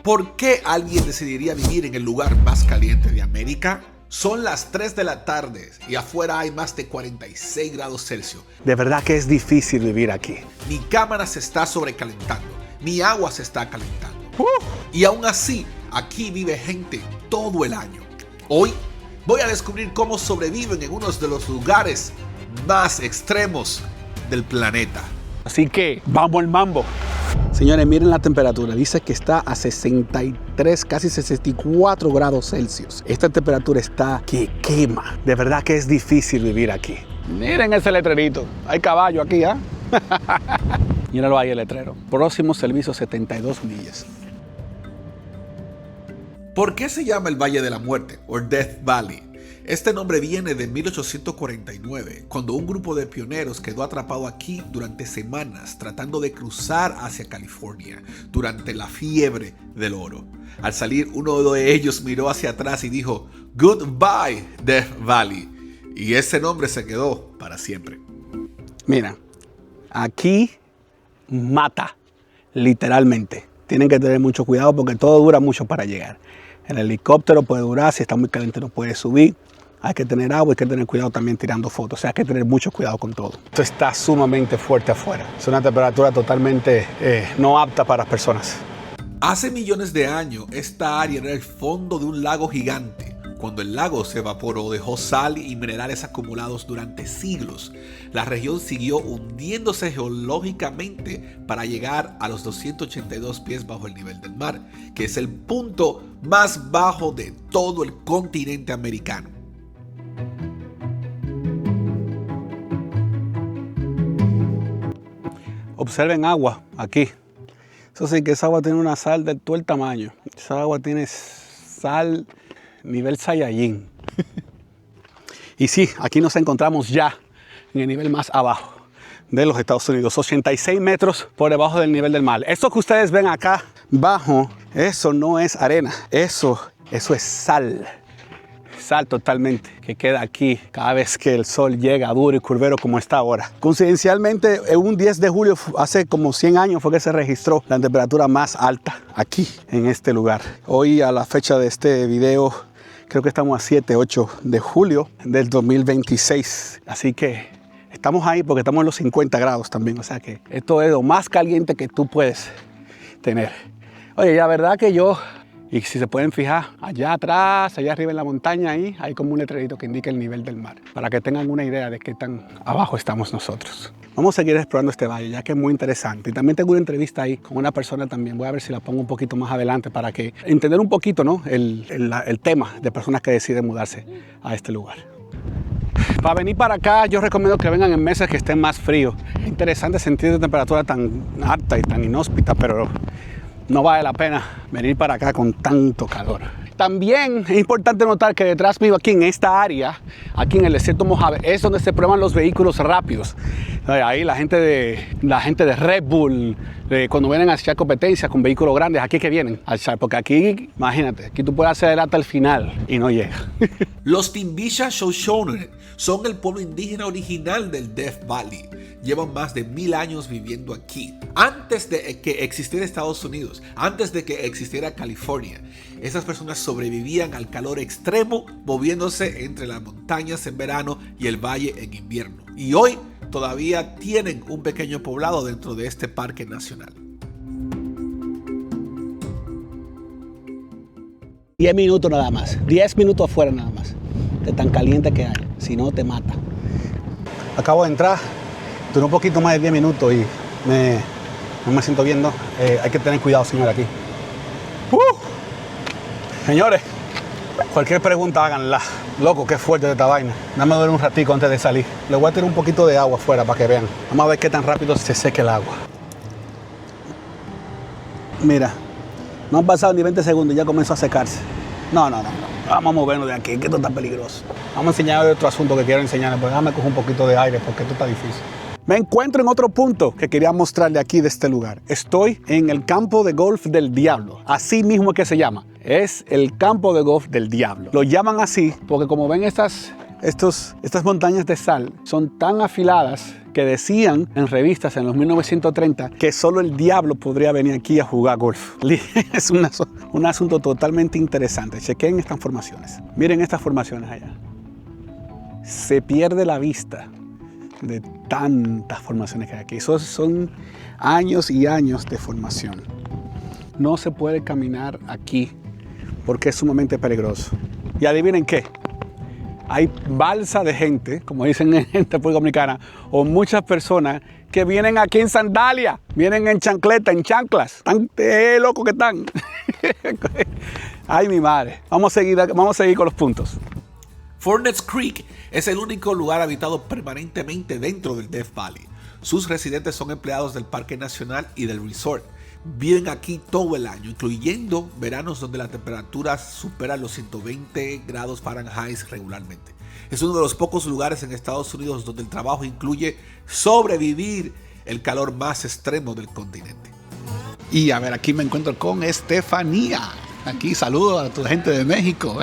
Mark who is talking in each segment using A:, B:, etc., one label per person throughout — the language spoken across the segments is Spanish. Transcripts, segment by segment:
A: ¿Por qué alguien decidiría vivir en el lugar más caliente de América? Son las 3 de la tarde y afuera hay más de 46 grados Celsius.
B: De verdad que es difícil vivir aquí.
A: Mi cámara se está sobrecalentando, mi agua se está calentando. Y aún así, aquí vive gente todo el año. Hoy voy a descubrir cómo sobreviven en uno de los lugares más extremos del planeta.
B: Así que vamos al mambo. Señores, miren la temperatura. Dice que está a 63, casi 64 grados Celsius. Esta temperatura está que quema. De verdad que es difícil vivir aquí. Miren ese letrerito. Hay caballo aquí, ¿ah? Míralo ahí el letrero. Próximo servicio 72 millas.
A: ¿Por qué se llama el Valle de la Muerte o Death Valley? Este nombre viene de 1849, cuando un grupo de pioneros quedó atrapado aquí durante semanas tratando de cruzar hacia California durante la fiebre del oro. Al salir, uno de ellos miró hacia atrás y dijo, "Goodbye, Death Valley", y ese nombre se quedó para siempre.
B: Mira, aquí mata, literalmente. Tienen que tener mucho cuidado porque todo dura mucho para llegar. El helicóptero puede durar, si está muy caliente no puede subir. Hay que tener agua, hay que tener cuidado también tirando fotos. O sea, hay que tener mucho cuidado con todo. Esto está sumamente fuerte afuera. Es una temperatura totalmente no apta para las personas.
A: Hace millones de años, esta área era el fondo de un lago gigante. Cuando el lago se evaporó, dejó sal y minerales acumulados durante siglos. La región siguió hundiéndose geológicamente para llegar a los 282 pies bajo el nivel del mar, que es el punto más bajo de todo el continente americano.
B: Observen agua aquí. Eso sí que esa agua tiene una sal de todo el tamaño. Esa agua tiene sal nivel Saiyajin. Y sí, aquí nos encontramos ya en el nivel más abajo de los Estados Unidos, 86 metros por debajo del nivel del mar. Esto que ustedes ven acá abajo, eso no es arena, eso es sal. Sal totalmente, que queda aquí cada vez que el sol llega duro y curvero como está ahora. Coincidencialmente, en un 10 de julio, hace como 100 años, fue que se registró la temperatura más alta aquí, en este lugar. Hoy, a la fecha de este video, creo que estamos a 7, 8 de julio del 2026. Así que estamos ahí porque estamos en los 50 grados también. O sea que esto es lo más caliente que tú puedes tener. Oye, la verdad que yo... Y si se pueden fijar, allá atrás, allá arriba en la montaña, ahí hay como un letrerito que indica el nivel del mar, para que tengan una idea de qué tan abajo estamos nosotros. Vamos a seguir explorando este valle, ya que es muy interesante. Y también tengo una entrevista ahí con una persona también. Voy a ver si la pongo un poquito más adelante para que entender un poquito, ¿no? el tema de personas que deciden mudarse a este lugar. Para venir para acá, yo recomiendo que vengan en meses que estén más fríos. Es interesante sentir de temperatura tan alta y tan inhóspita, pero no vale la pena venir para acá con tanto calor. También es importante notar que detrás mío, aquí en esta área, aquí en el desierto Mojave, es donde se prueban los vehículos rápidos. Ahí la gente de Red Bull, cuando vienen a echar competencia con vehículos grandes, aquí que vienen a echar, porque aquí, imagínate, aquí tú puedes acelerar hasta el final y no llega.
A: Los Timbisha Shoshone son el pueblo indígena original del Death Valley. Llevan más de 1000 años viviendo aquí. Antes de que existiera Estados Unidos, antes de que existiera California, esas personas sobrevivían al calor extremo moviéndose entre las montañas en verano y el valle en invierno. Y hoy todavía tienen un pequeño poblado dentro de este parque nacional.
B: 10 minutos nada más, 10 minutos afuera nada más, de tan caliente que hay, si no te mata. Acabo de entrar, duró un poquito más de 10 minutos y no me siento viendo. Hay que tener cuidado, señor, aquí. Señores, cualquier pregunta háganla. Loco, qué fuerte esta vaina. Dame a ver un ratico antes de salir. Le voy a tirar un poquito de agua afuera para que vean. Vamos a ver qué tan rápido se seque el agua. Mira, no han pasado ni 20 segundos y ya comenzó a secarse. No. Vamos a movernos de aquí, que esto está peligroso. Vamos a enseñar otro asunto que quiero enseñarles, pero déjame coger un poquito de aire porque esto está difícil. Me encuentro en otro punto que quería mostrarle aquí de este lugar. Estoy en el campo de golf del diablo. Así mismo es que se llama. Es el campo de golf del diablo. Lo llaman así porque como ven estas montañas de sal son tan afiladas porque decían en revistas en los 1930 que solo el diablo podría venir aquí a jugar golf. Es un asunto totalmente interesante. Chequen estas formaciones. Miren estas formaciones allá. Se pierde la vista de tantas formaciones que hay aquí. Esos son años y años de formación. No se puede caminar aquí porque es sumamente peligroso. Y adivinen qué. Hay balsa de gente, como dicen en República Dominicana, o muchas personas que vienen aquí en sandalia, vienen en chancleta, en chanclas. Tan locos que están. Ay, mi madre. Vamos a seguir con los puntos.
A: Furnace Creek es el único lugar habitado permanentemente dentro del Death Valley. Sus residentes son empleados del Parque Nacional y del resort. Viven aquí todo el año, incluyendo veranos donde la temperatura supera los 120 grados Fahrenheit regularmente. Es uno de los pocos lugares en Estados Unidos donde el trabajo incluye sobrevivir el calor más extremo del continente.
C: Y a ver, aquí me encuentro con Estefanía. Aquí saludo a tu gente de México.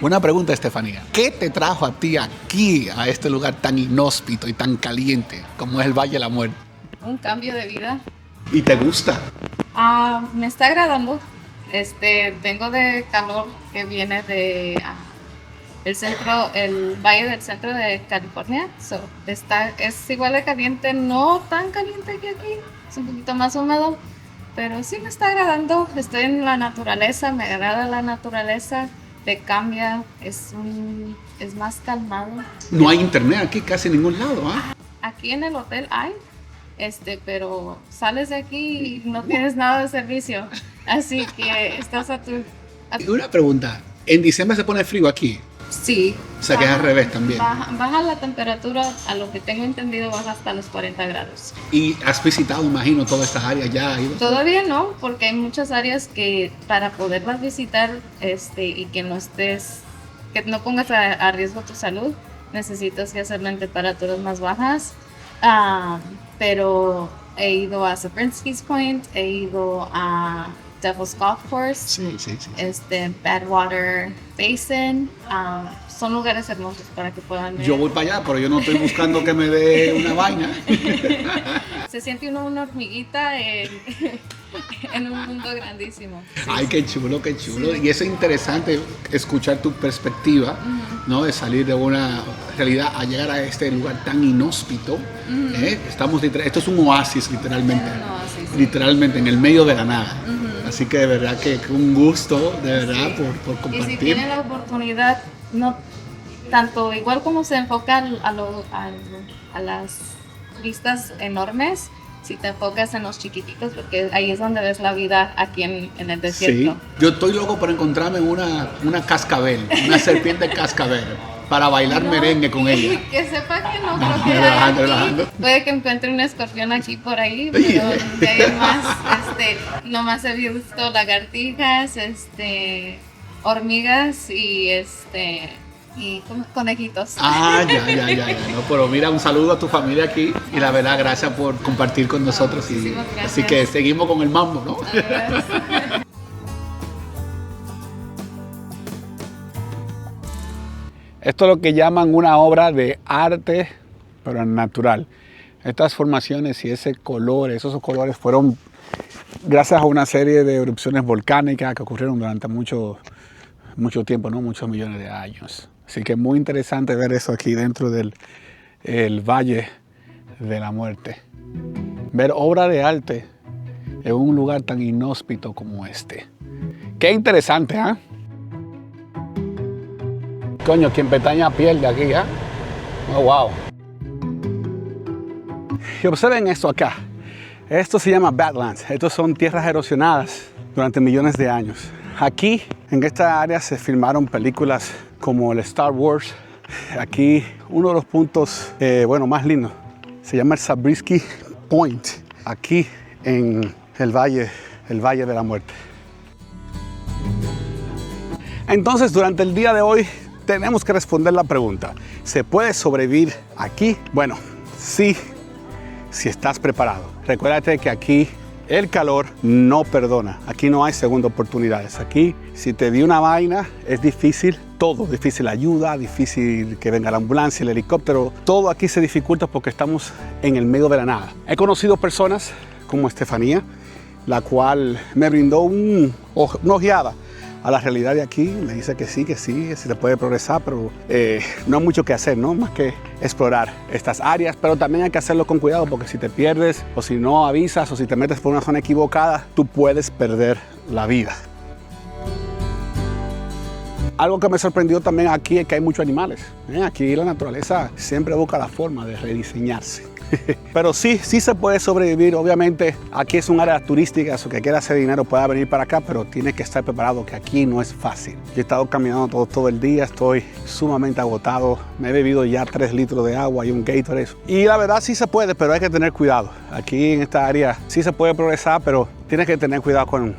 C: Una pregunta, Estefanía. ¿Qué te trajo a ti aquí, a este lugar tan inhóspito y tan caliente como es el Valle de la Muerte?
D: Un cambio de vida.
C: ¿Y te gusta?
D: Me está agradando. Vengo de calor que viene de el valle del centro de California. Es igual de caliente, no tan caliente que aquí. Es un poquito más húmedo. Pero sí me está agradando, estoy en la naturaleza, me agrada la naturaleza, te cambia, es más calmado.
C: No hay internet aquí casi en ningún lado, ¿ah?
D: Aquí en el hotel hay, pero sales de aquí y no tienes nada de servicio, así que estás a tu...
C: Una pregunta, ¿en diciembre se pone frío aquí?
D: Sí.
C: O sea que es al revés también.
D: Baja la temperatura, a lo que tengo entendido, baja hasta los 40 grados.
C: ¿Y has visitado, imagino, todas estas áreas ya?
D: Todavía no, porque hay muchas áreas que para poderlas visitar y que no pongas a riesgo tu salud, necesitas que hacerlo en temperaturas más bajas. Pero he ido a Sabrinsky's Point, he ido a Devil's Golf Course,
C: Sí.
D: Badwater Basin, son lugares hermosos para que puedan ver.
C: Yo voy para allá, pero yo no estoy buscando que me dé una vaina.
D: Se siente uno una hormiguita en un mundo grandísimo. Sí,
C: Ay, qué chulo. Sí. Y eso es interesante escuchar tu perspectiva, ¿no? De salir de una realidad a llegar a este lugar tan inhóspito. Esto es un oasis, literalmente.
D: Sí.
C: Literalmente en el medio de la nada. Así que de verdad que un gusto, de verdad, por compartir.
D: Y si tienen la oportunidad, no tanto igual como se enfoca a las vistas enormes, si te enfocas en los chiquititos, porque ahí es donde ves la vida aquí en el desierto.
C: Sí, yo estoy loco por encontrarme una cascabel, una serpiente cascabel, para bailar merengue con ella.
D: Que sepa que no creo que relajando. Puede que encuentre un escorpión aquí por ahí, pero de ahí en más, nomás he visto lagartijas, hormigas y conejitos.
C: Ya. No, pero mira, un saludo a tu familia aquí y la verdad, gracias por compartir con nosotros. Así que seguimos con el mambo, ¿no?
B: Esto es lo que llaman una obra de arte, pero natural. Estas formaciones y esos colores fueron gracias a una serie de erupciones volcánicas que ocurrieron durante mucho tiempo, ¿no? Muchos millones de años. Así que es muy interesante ver eso aquí dentro del Valle de la Muerte. Ver obra de arte en un lugar tan inhóspito como este. Qué interesante, ¿ah? Coño, quien pestaña pierde aquí, ¿ah? Oh, wow. Y observen esto acá. Esto se llama Badlands. Estos son tierras erosionadas durante millones de años. Aquí, en esta área, se filmaron películas como el Star Wars. Aquí, uno de los puntos, más lindos, se llama el Sabrinsky Point. Aquí, en el Valle de la Muerte. Entonces, durante el día de hoy, tenemos que responder la pregunta: ¿se puede sobrevivir aquí? Bueno, sí, si estás preparado. Recuérdate que aquí el calor no perdona. Aquí no hay segunda oportunidades. Aquí, si te dio una vaina, es difícil todo. Difícil la ayuda, difícil que venga la ambulancia, el helicóptero. Todo aquí se dificulta porque estamos en el medio de la nada. He conocido personas como Estefanía, la cual me brindó una ojeada a la realidad de aquí. Me dice que sí se puede progresar, pero no hay mucho que hacer, ¿no? Más que explorar estas áreas, pero también hay que hacerlo con cuidado, porque si te pierdes, o si no avisas, o si te metes por una zona equivocada, tú puedes perder la vida. Algo que me sorprendió también aquí es que hay muchos animales. Aquí la naturaleza siempre busca la forma de rediseñarse. Pero sí se puede sobrevivir. Obviamente aquí es un área turística, o que quiera hacer dinero pueda venir para acá, pero tiene que estar preparado, que aquí no es fácil. Yo he estado caminando todo el día, estoy sumamente agotado, me he bebido ya 3 litros de agua y un Gatorade. Y la verdad sí se puede, pero hay que tener cuidado. Aquí en esta área sí se puede progresar, pero tienes que tener cuidado con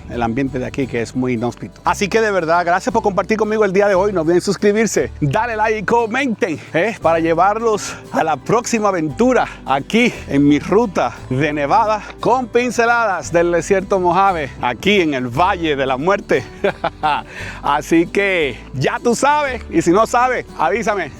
B: el ambiente de aquí, que es muy inhóspito. Así que de verdad, gracias por compartir conmigo el día de hoy. No olviden suscribirse, dale like y comenten para llevarlos a la próxima aventura aquí en mi ruta de Nevada con pinceladas del desierto Mojave, aquí en el Valle de la Muerte. Así que ya tú sabes, y si no sabes, avísame.